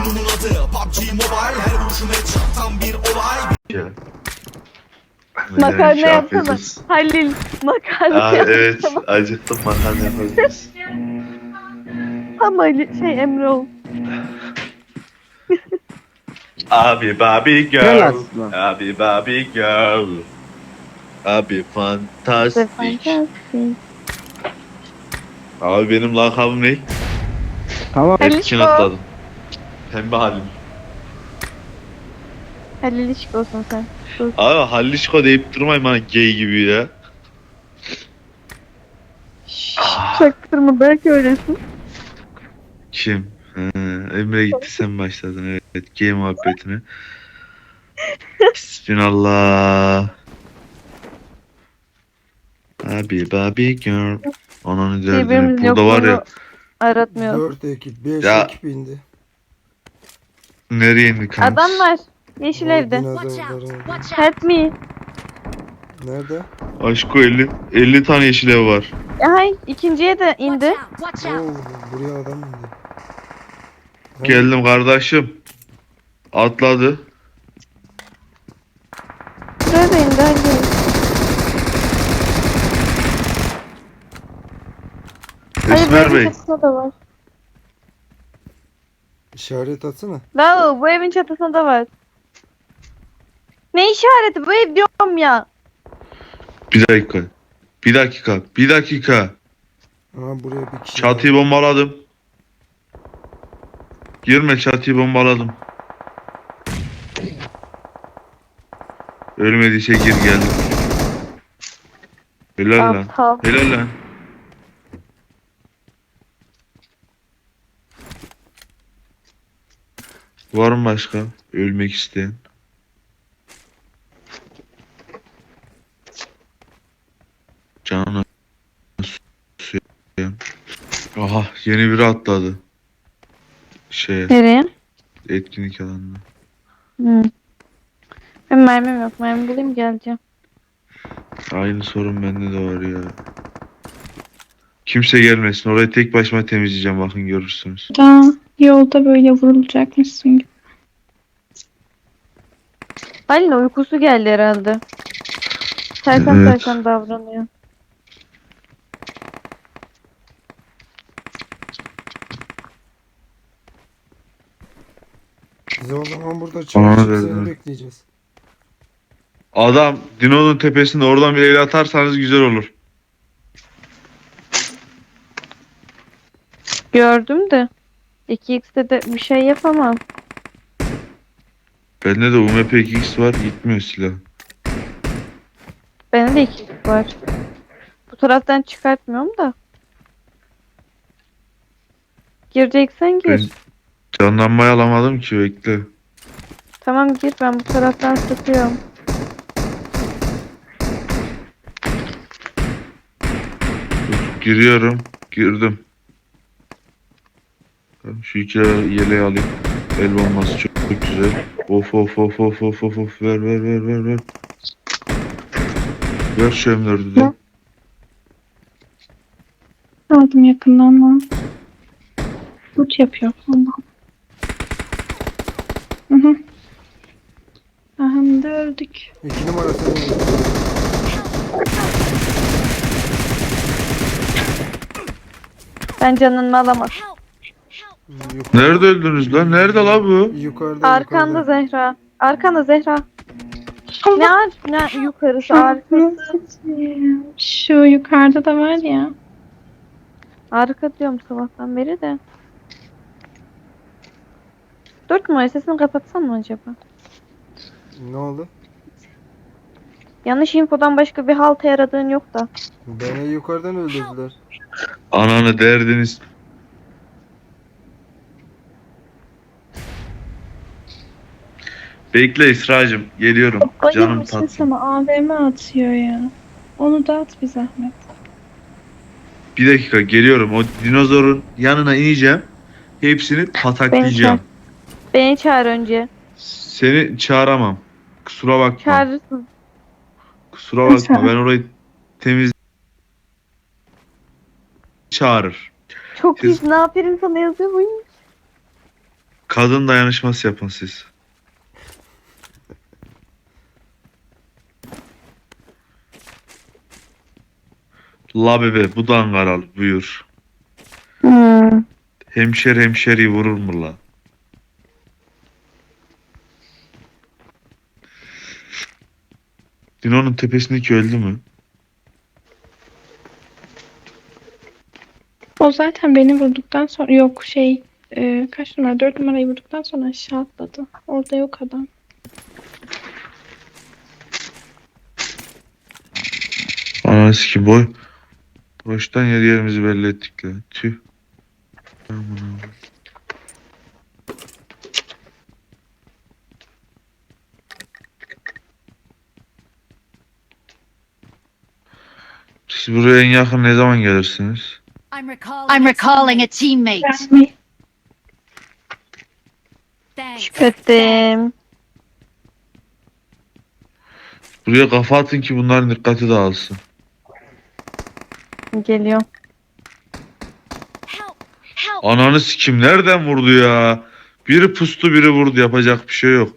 Oyunumun adı PUBG Mobile. Her vuruşum headshot tam bir olay. Ya. Makarna Şey yapsana. yapıyoruz. Halil makarna Aa, evet, yapsana. acıktım, makarna yapabiliriz. Tam Ali Emre ol. Abi Barbie Gel girl, aslan. abi Barbie girl, abi The fantastik. fantastic. Abi benim lakabım ne? Tamam. Halil Etkin İşko. atladım. Pembe Halim. Halil İşko olsun sen. Dur. Abi Hallişko deyip durmayın bana gay gibi ya. Çaktırma belki öylesin. Kim? Emre gitti, sen başladın, evet, gay muhabbetine. Bismillah. Abi Barbie girl. Ananı derdini. Birbirimiz Burada var ya. aratmıyor. 4 ekip, 5 Ya. ekip indi. Nereye indi kanka? Adam var. Yeşil O evde. dinozorların- Help me. Nerede? Aşko 50 tane yeşil ev var. Ay ikinciye de indi. Oo, buraya adam indi. Hani Geldim kardeşim. Atladı. Buraya da indi hadi. Esmer Bey. Çatısında da var. İşaret atsana. La bu evin çatısında da var. Ne işareti bu ev diyorum ya. Bir dakika. Bir dakika. Bir dakika. Aha buraya bir kişi. Çatıyı bombaladım. Girme, çatıyı bombaladım. Ölmediyse gir, geldim. Helal lan. Aptal. Helal lan. Var mı başka ölmek isteyen? Canına suya. Aha, yeni biri atladı. Nereye? Etkinlik alanına. Ben mermim yok. Mermi bulayım geleceğim. Aynı sorun bende de var ya. Kimse gelmesin. Orayı tek başıma temizleyeceğim, bakın görürsünüz. Daha yolda böyle vurulacakmışsın gibi. Halil'in uykusu geldi herhalde. Sersem Evet. sersem davranıyor. Biz o zaman burada Bana çalışıp verdi. seni bekleyeceğiz. Adam Dino'nun tepesinde, oradan bir el atarsanız güzel olur. Gördüm de. 2x'te de bir şey yapamam. Bende de UMP 2X var, gitmiyor silah. Benim de 2x var. Bu taraftan çıkartmıyorum da. Gireceksen gir. Ben canlanmayı alamadım ki, bekle. Tamam gir, ben bu taraftan sıkıyorum. Giriyorum. Girdim. Şu iki yeleği alayım. El bombası çok güzel. Of of of of of of of, ver ver ver ver ver. Ver şu M4'ü de. Aldım yakından lan. Loot yapıyor. Allah'ım. Hı hı. Aha da öldük. 2 numara senin. Ben canını alamam. Nerede öldünüz lan? Nerede la bu? Yukarıda Arkanda yukarıda. Zehra. Arkanda Zehra. Ne yukarısı arkası. Şu yukarıda da var ya. Arka diyorum sabahtan beri de. 4 numara sesini kapatsan mı acaba? Ne oldu? Yanlış infodan başka bir halta yaradığın yok da. Beni yukarıdan öldürdüler. Ananı derdiniz. Bekle İsra'cığım, geliyorum. Canım Bayılmış tatlım. sana AVM atıyor ya. Onu da at bir zahmet. Bir dakika, geliyorum. O dinozorun yanına ineceğim. Hepsini pataklayacağım. Beni çağır önce. Seni çağıramam. Kusura bakma. Çağırırsın. Kusura bakma. Ben orayı temiz çağırır. Çok Siz- iyi. Ne yapayım sana yazıyor bu. Kadın dayanışması yapın siz. La bebe bu da Ankaralı buyur. Hmm. Hemşeriyi vurur mu la? Dino'nun tepesindeki öldü mü? O zaten beni vurduktan sonra yok kaç numara 4 numarayı vurduktan sonra aşağı atladı. Orada yok adam. Anası ki boy. Boştan yerimizi belli ettik la. Tüh. Aman Allah'ım. Siz buraya en yakın ne zaman gelirsiniz? I'm recalling a teammate. Mi? Thanks. Kötüm. Buraya kafa atın ki bunların dikkati dağılsın. Geliyor. Help! Help! Ananı sikim nereden vurdu ya? Biri pustu biri vurdu yapacak bir şey yok.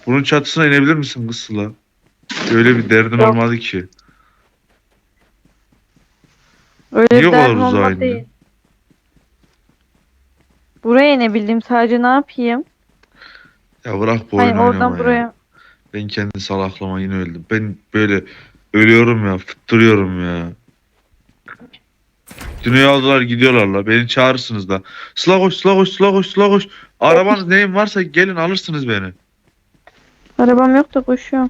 Bunun çatısına inebilir misin kız Sıla? Öyle bir derdin Yok. olmadı ki. Öyle Niye o bir kadar derdim uzağa olmadı indin? değil. Buraya inebildim sadece ne yapayım? Ya bırak bu Hani oyunu oradan oynama ya. buraya. Ben kendi salaklama yine öldüm. Ben böyle ölüyorum ya, fıttırıyorum ya. Dünyayı aldılar gidiyorlar la. Beni çağırırsınız da. Sıla koş, Sıla koş, Sıla koş, Sıla koş. Arabanız neyin varsa gelin alırsınız beni. Arabam yok da koşuyorum.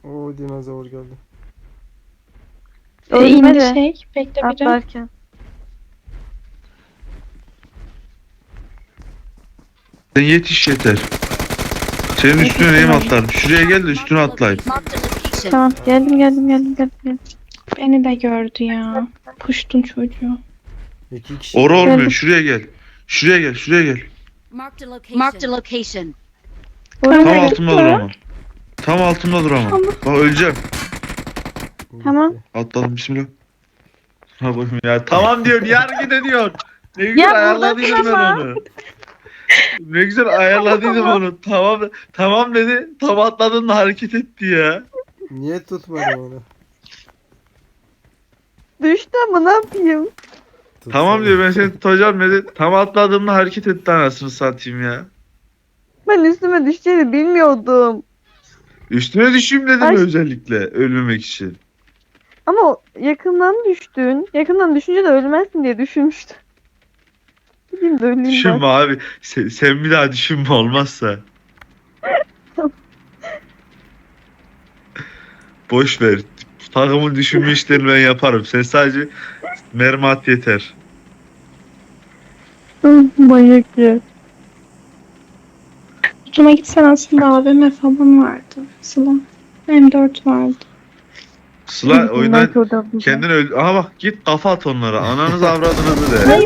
Oo dinozor geldi. Ölme indi de bekle biri. atlarken. Sen yetiş yeter. Senin üstüne neyim atlarım? Şuraya gel de üstüne atlayayım. Marked a location. Tamam geldim. Beni de gördü ya. Puştun çocuğu. 2 kişi. Ora olmuyor. Geldim. Şuraya gel. Şuraya gel. Marked a location. Marked a location. Tam Oraya altımda dur ama. Tam altımda dur ama. Bak öleceğim. Tamam. Atladım bismillah. Ha bakayım ya. Tamam diyor. Yargı da diyor. Ne güzel Ya ayarladıydım buradasın ben ama. onu. Ne güzel ayarladıydım onu. Tamam dedi. Tam atladığında hareket etti ya. Niye tutmadın onu? Düştü ama ne yapayım? Tamam diyor ben seni tutacağım dedi. Tam atladığımda hareket etti anasını satayım ya. Ben üstüme düşeceğini bilmiyordum. Üstüne düşeyim dedim Ay. özellikle ölmemek için. Ama yakından düştün. Yakından düşünce de ölmezsin diye düşünmüştüm. Gideyim de öleyim Düşünme bak. abi. Sen bir daha düşünme olmazsa. Boş ver. Takımın düşünme işlerini ben yaparım. Sen sadece mermi at yeter. Manyak ya. Tutuma gitsen aslında AVM falan vardı. Sıla. M4 vardı. Sıla oyundan Belki oradan bulacağım. kendini öldü. Aha bak git kafa at onlara. Ananız avradınızı de.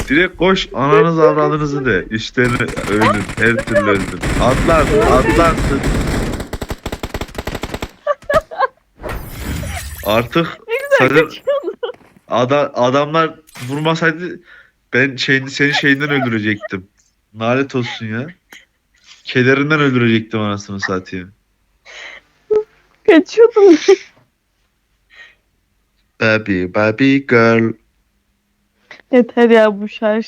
Direkt koş ananız avradınızı de. İşlerini öldün. Her türlü öldün. Atlarsın. Artık sadece adamlar vurmasaydı ben senin şeyinden öldürecektim. Nalet olsun ya. Kederinden öldürecektim anasını satayım. Kaçıyordum. Baby girl. Yeter ya bu şarj.